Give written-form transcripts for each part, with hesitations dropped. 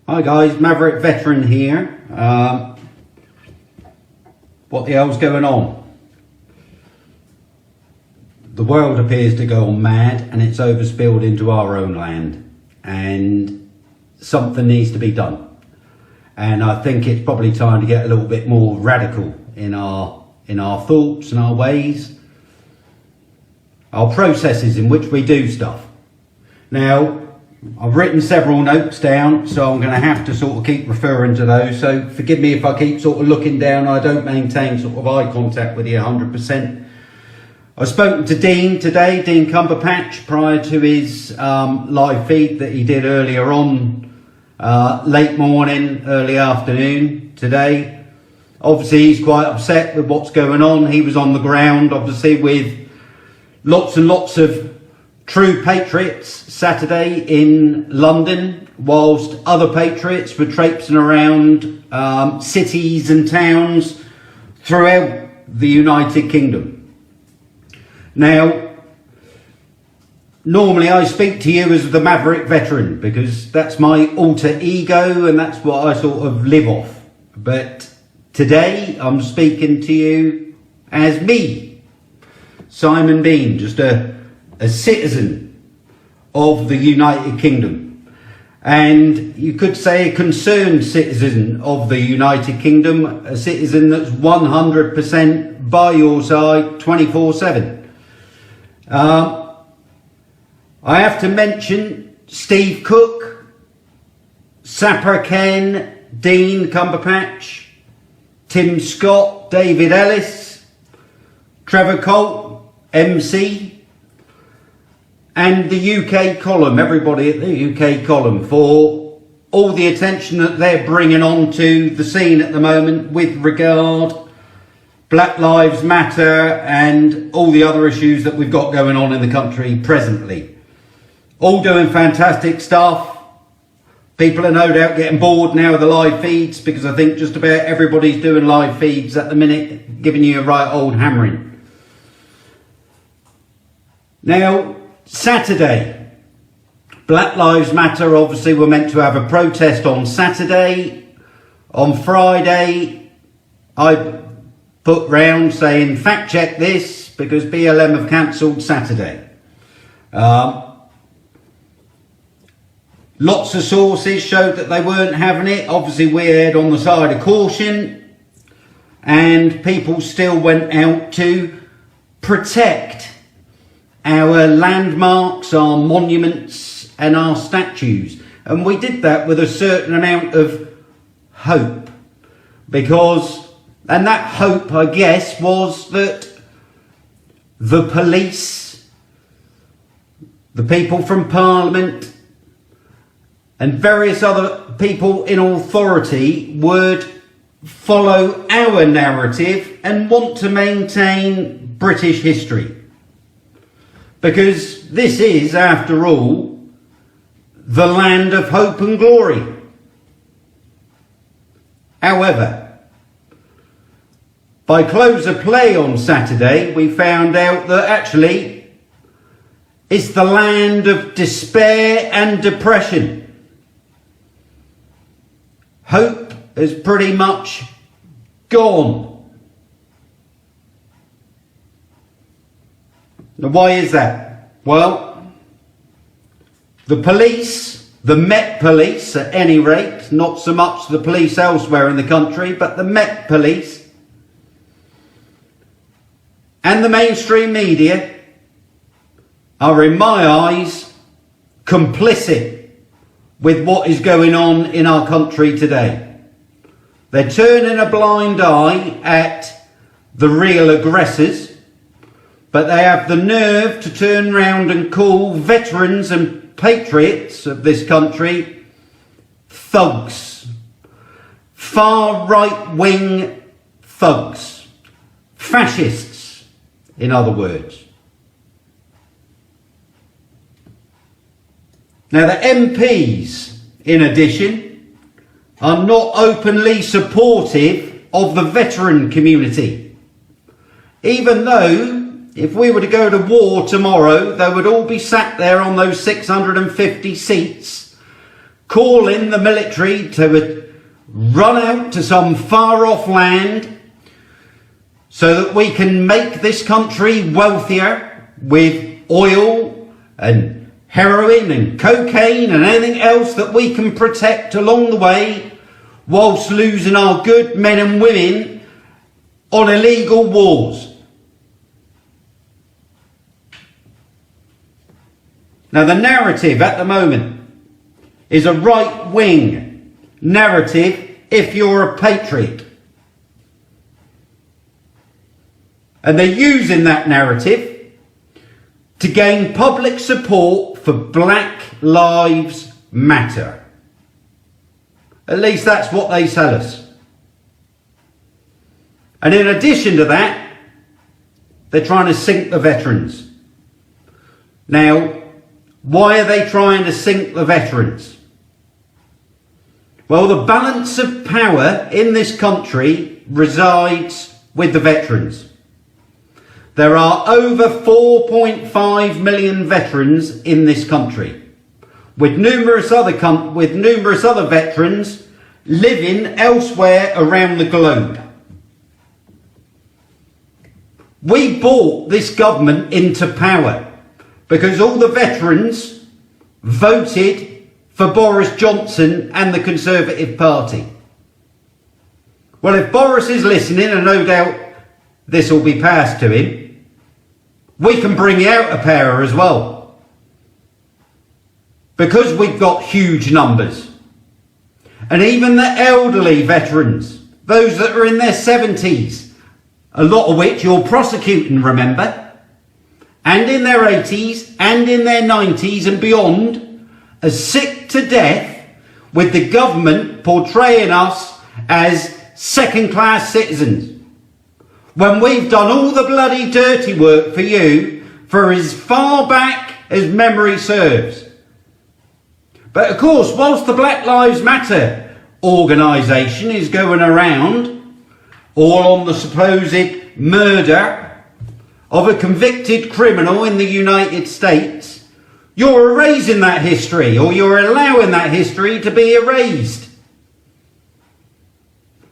Hi guys, Maverick Veteran here. What the hell's going on? The world appears to go on mad and it's overspilled into our own land, and something needs to be done. And I think it's probably time to get a little bit more radical in our thoughts and our ways, our processes in which we do stuff. Now, I've written several notes down, so I'm going to have to sort of keep referring to those. So forgive me if I keep sort of looking down. I don't maintain sort of eye contact with you 100%. I've spoken to Dean today, Dean Cumberpatch, prior to his live feed that he did earlier on, late morning, early afternoon today. Obviously, he's quite upset with what's going on. He was on the ground, obviously, with lots and lots of true patriots Saturday in London, whilst other patriots were traipsing around cities and towns throughout the United Kingdom. Now, normally I speak to you as the Maverick Veteran because that's my alter ego and that's what I sort of live off. But today I'm speaking to you as me, Simon Bean, just a citizen of the United Kingdom, and you could say a concerned citizen of the United Kingdom, a citizen that's 100% by your side 24/7. I have to mention Steve Cook, Sapper Ken, Dean Cumberpatch, Tim Scott, David Ellis, Trevor Colt, MC, and the UK column, everybody at the UK column, for all the attention that they're bringing onto the scene at the moment with regard Black Lives Matter and all the other issues that we've got going on in the country presently. All doing fantastic stuff. People are no doubt getting bored now of the live feeds because I think just about everybody's doing live feeds at the minute, giving you a right old hammering. Now, Saturday, Black Lives Matter obviously were meant to have a protest on Saturday. On Friday, I put round saying fact check this because BLM have cancelled Saturday. Lots of sources showed that they weren't having it. Obviously we erred on the side of caution and people still went out to protect our landmarks, our monuments and our statues. And we did that with a certain amount of hope and that hope, I guess, was that the police, the people from Parliament and various other people in authority would follow our narrative and want to maintain British history. Because this is, after all, the land of hope and glory. However, by close of play on Saturday, we found out that actually it's the land of despair and depression. Hope is pretty much gone. Now, why is that? Well, the police, the Met Police at any rate, not so much the police elsewhere in the country, but the Met Police and the mainstream media are, in my eyes, complicit with what is going on in our country today. They're turning a blind eye at the real aggressors, but they have the nerve to turn round and call veterans and patriots of this country thugs. Far right-wing thugs. Fascists, in other words. Now the MPs, in addition, are not openly supportive of the veteran community. Even though if we were to go to war tomorrow, they would all be sat there on those 650 seats calling the military to run out to some far off land so that we can make this country wealthier with oil and heroin and cocaine and anything else that we can protect along the way, whilst losing our good men and women on illegal wars. Now, the narrative at the moment is a right-wing narrative if you're a patriot. And they're using that narrative to gain public support for Black Lives Matter. At least that's what they tell us. And in addition to that, they're trying to sink the veterans. Now, why are they trying to sink the veterans? Well, the balance of power in this country resides with the veterans. There are over 4.5 million veterans in this country, with numerous other veterans living elsewhere around the globe. We brought this government into power because all the veterans voted for Boris Johnson and the Conservative Party. Well, if Boris is listening, and no doubt this will be passed to him, we can bring out of power as well. Because we've got huge numbers. And even the elderly veterans, those that are in their 70s, a lot of which you're prosecuting, remember, and in their 80s and in their 90s and beyond, are sick to death with the government portraying us as second-class citizens, when we've done all the bloody dirty work for you for as far back as memory serves. But of course, whilst the Black Lives Matter organisation is going around all on the supposed murder of a convicted criminal in the United States, you're erasing that history, or you're allowing that history to be erased.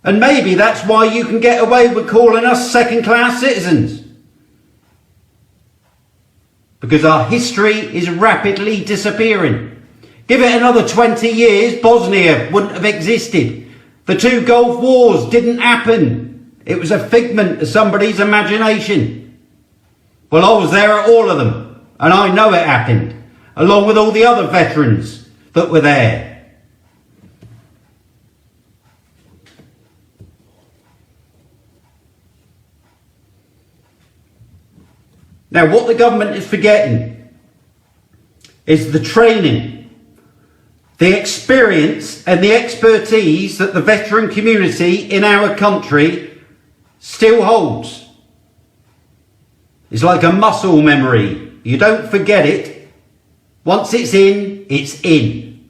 And maybe that's why you can get away with calling us second-class citizens. Because our history is rapidly disappearing. Give it another 20 years, Bosnia wouldn't have existed. The two Gulf Wars didn't happen. It was a figment of somebody's imagination. Well, I was there at all of them, and I know it happened, along with all the other veterans that were there. Now, what the government is forgetting is the training, the experience and the expertise that the veteran community in our country still holds. It's like a muscle memory. You don't forget it. Once it's in, it's in.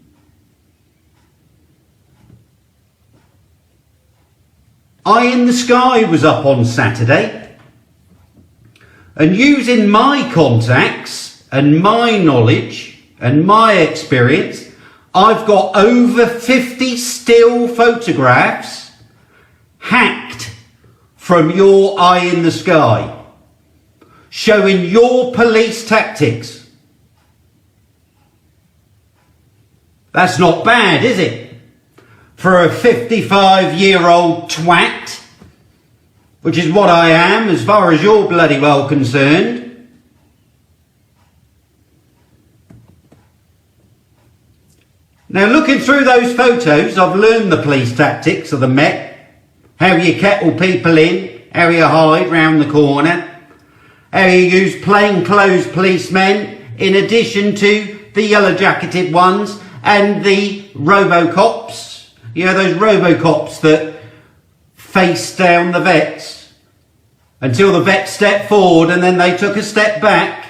Eye in the Sky was up on Saturday, and using my contacts and my knowledge and my experience, I've got over 50 still photographs hacked from your Eye in the Sky, showing your police tactics. That's not bad, is it? For a 55-year-old twat, which is what I am as far as you're bloody well concerned. Now, looking through those photos, I've learned the police tactics of the Met, how you kettle people in, how you hide round the corner, how you use plainclothes policemen in addition to the yellow-jacketed ones and the robocops. You know, those robocops that face down the vets until the vets stepped forward and then they took a step back.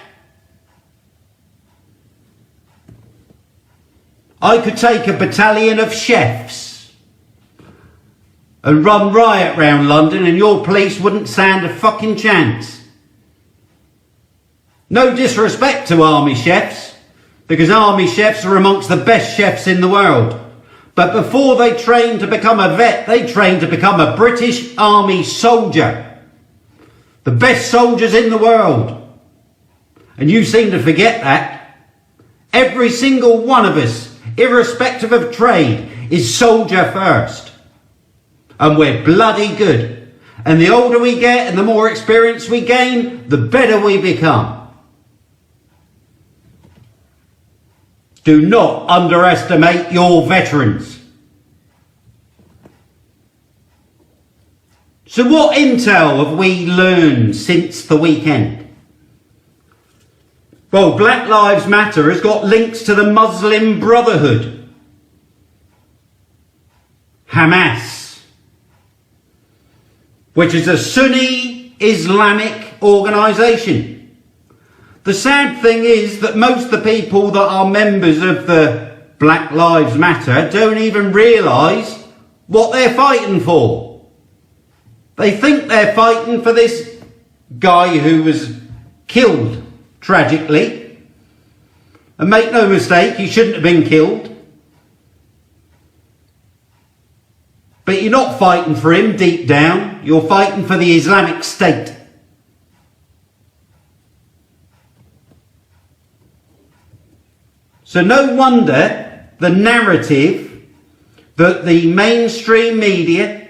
I could take a battalion of chefs and run riot round London and your police wouldn't stand a fucking chance. No disrespect to army chefs, because army chefs are amongst the best chefs in the world. But before they train to become a vet, they train to become a British Army soldier. The best soldiers in the world. And you seem to forget that. Every single one of us, irrespective of trade, is soldier first. And we're bloody good. And the older we get and the more experience we gain, the better we become. Do not underestimate your veterans. So what intel have we learned since the weekend? Well, Black Lives Matter has got links to the Muslim Brotherhood, Hamas, which is a Sunni Islamic organisation. The sad thing is that most of the people that are members of the Black Lives Matter don't even realise what they're fighting for. They think they're fighting for this guy who was killed tragically. And make no mistake, he shouldn't have been killed. But you're not fighting for him deep down. You're fighting for the Islamic State. So no wonder the narrative that the mainstream media,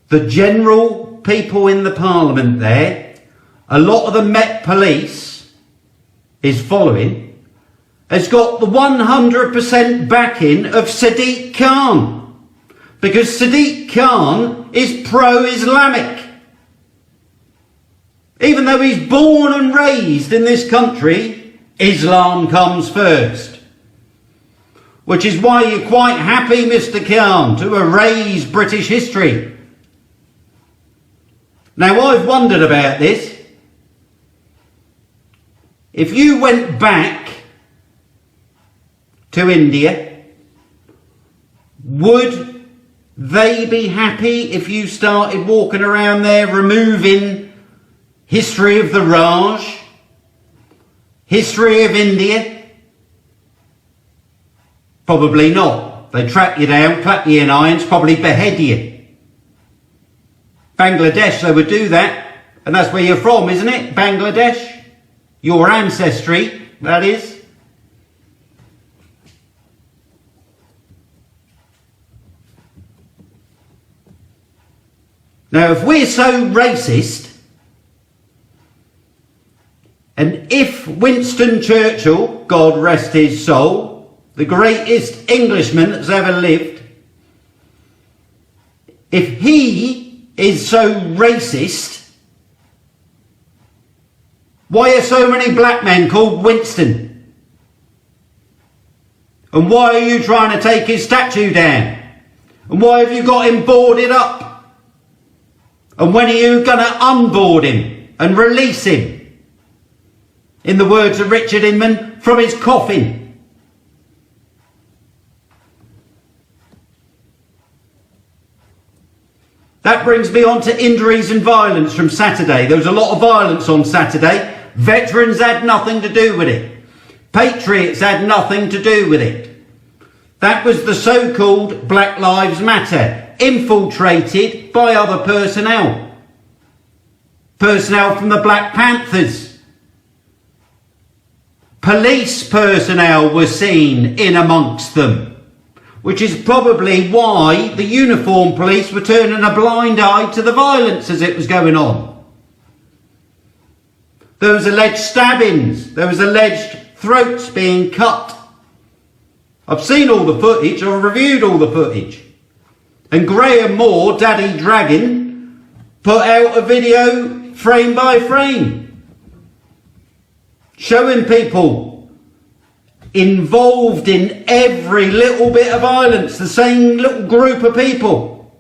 the general people in the parliament there, a lot of the Met Police is following, has got the 100% backing of Sadiq Khan. Because Sadiq Khan is pro-Islamic. Even though he's born and raised in this country, Islam comes first. Which is why you're quite happy, Mr. Khan, to erase British history. Now, I've wondered about this. If you went back to India, would they be happy if you started walking around there removing history of the Raj, history of India? Probably not. They track you down, clap you in irons, probably behead you. Bangladesh, they would do that. And that's where you're from, isn't it? Bangladesh? Your ancestry, that is. Now, if we're so racist, and if Winston Churchill, God rest his soul, the greatest Englishman that's ever lived, if he is so racist, why are so many black men called Winston? And why are you trying to take his statue down? And why have you got him boarded up? And when are you going to unboard him and release him? In the words of Richard Inman, from his coffin. That brings me on to injuries and violence from Saturday. There was a lot of violence on Saturday. Veterans had nothing to do with it. Patriots had nothing to do with it. That was the so-called Black Lives Matter, infiltrated by other personnel. Personnel from the Black Panthers. Police personnel were seen in amongst them, which is probably why the uniformed police were turning a blind eye to the violence as it was going on. There was alleged stabbings. There was alleged throats being cut. I've seen all the footage. I've reviewed all the footage. And Graham Moore, Daddy Dragon, put out a video frame by frame showing people involved in every little bit of violence, the same little group of people.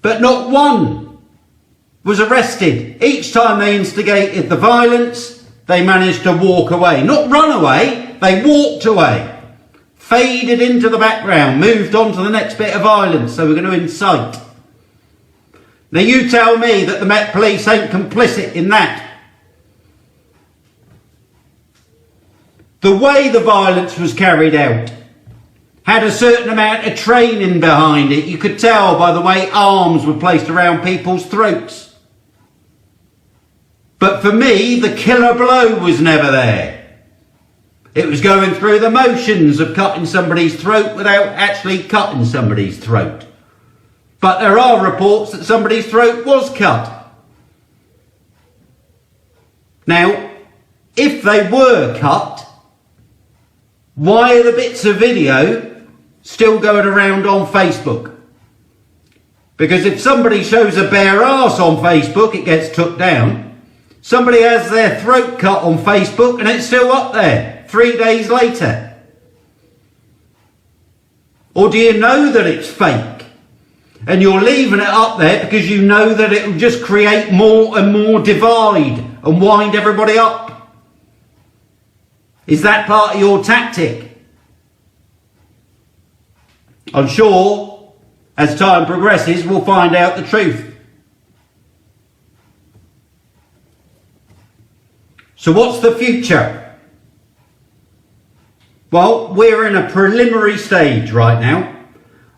But not one was arrested. Each time they instigated the violence, they managed to walk away. Not run away, they walked away. Faded into the background, moved on to the next bit of violence they were going to incite. Now you tell me that the Met Police ain't complicit in that. the way the violence was carried out had a certain amount of training behind it. You could tell by the way arms were placed around people's throats. But for me, the killer blow was never there. It was going through the motions of cutting somebody's throat without actually cutting somebody's throat. But there are reports that somebody's throat was cut. Now, if they were cut, why are the bits of video still going around on Facebook? Because if somebody shows a bare arse on Facebook, it gets took down. Somebody has their throat cut on Facebook and it's still up there 3 days later. Or do you know that it's fake? And you're leaving it up there because you know that it will just create more and more divide and wind everybody up. Is that part of your tactic? I'm sure as time progresses we'll find out the truth. So what's the future? Well, we're in a preliminary stage right now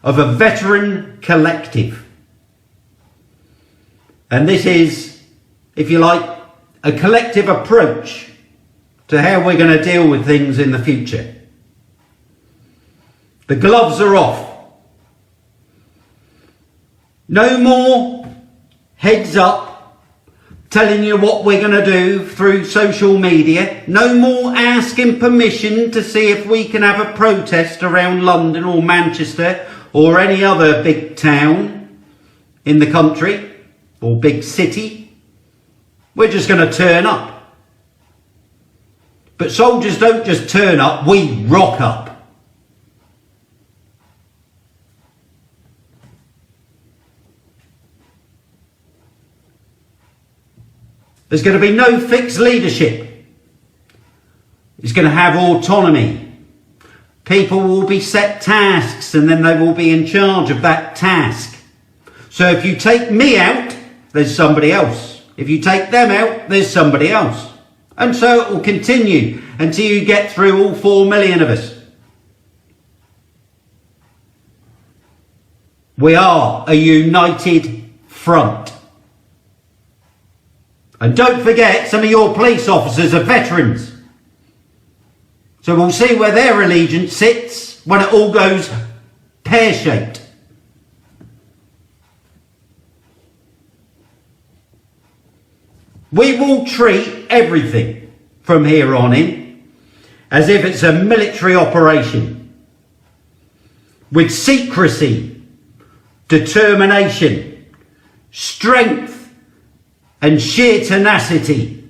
of a veteran collective. And this is, if you like, a collective approach to how we're going to deal with things in the future. The gloves are off. No more heads up telling you what we're going to do through social media. No more asking permission to see if we can have a protest around London or Manchester or any other big town in the country or big city. We're just going to turn up. But soldiers don't just turn up, we rock up. There's going to be no fixed leadership. It's going to have autonomy. People will be set tasks and then they will be in charge of that task. So if you take me out, there's somebody else. If you take them out, there's somebody else. And so it will continue until you get through all 4 million of us. We are a united front. And don't forget, some of your police officers are veterans. So we'll see where their allegiance sits when it all goes pear-shaped. We will treat everything from here on in as if it's a military operation. With secrecy, determination, strength, and sheer tenacity.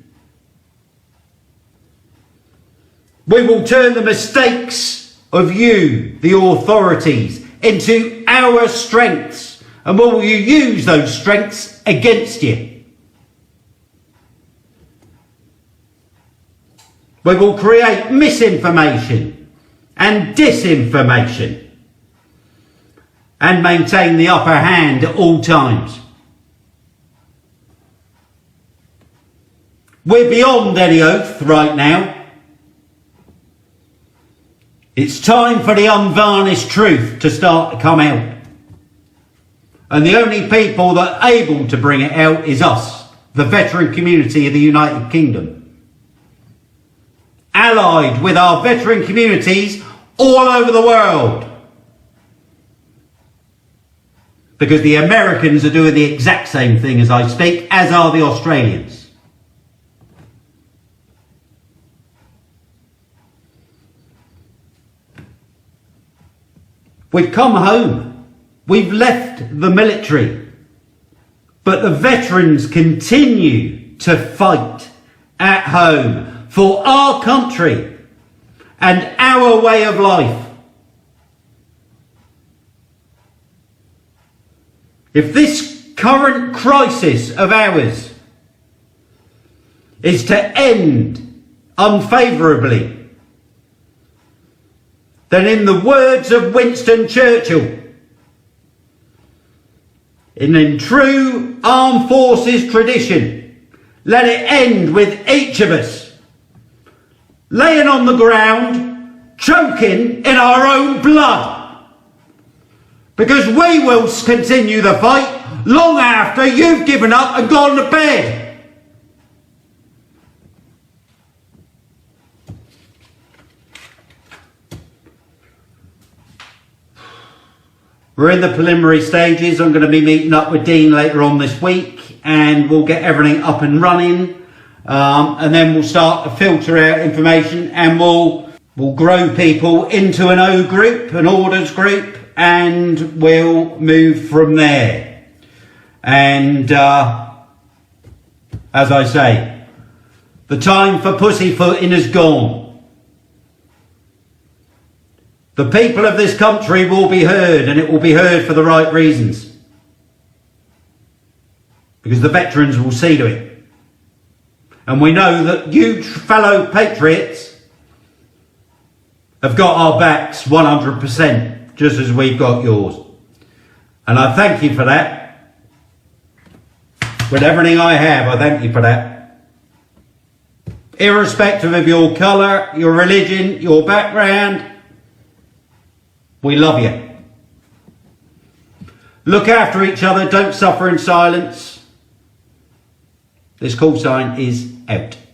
We will turn the mistakes of you, the authorities, into our strengths, and we will use those strengths against you. We will create misinformation and disinformation and maintain the upper hand at all times. We're beyond any oath right now. It's time for the unvarnished truth to start to come out. And the only people that are able to bring it out is us, the veteran community of the United Kingdom. Allied with our veteran communities all over the world. Because the Americans are doing the exact same thing as I speak, as are the Australians. We've come home. We've left the military. But the veterans continue to fight at home for our country and our way of life. If this current crisis of ours is to end unfavourably, then in the words of Winston Churchill, in true armed forces tradition, let it end with each of us laying on the ground, choking in our own blood. Because we will continue the fight long after you've given up and gone to bed. We're in the preliminary stages. I'm going to be meeting up with Dean later on this week and we'll get everything up and running. And then we'll start to filter out information and we'll grow people into an O group, an orders group, and we'll move from there. And as I say, the time for pussyfooting is gone. The people of this country will be heard, and it will be heard for the right reasons. Because the veterans will see to it. And we know that you fellow patriots have got our backs 100%, just as we've got yours. And I thank you for that. With everything I have, I thank you for that. Irrespective of your colour, your religion, your background, we love you. Look after each other. Don't suffer in silence. This call sign is out.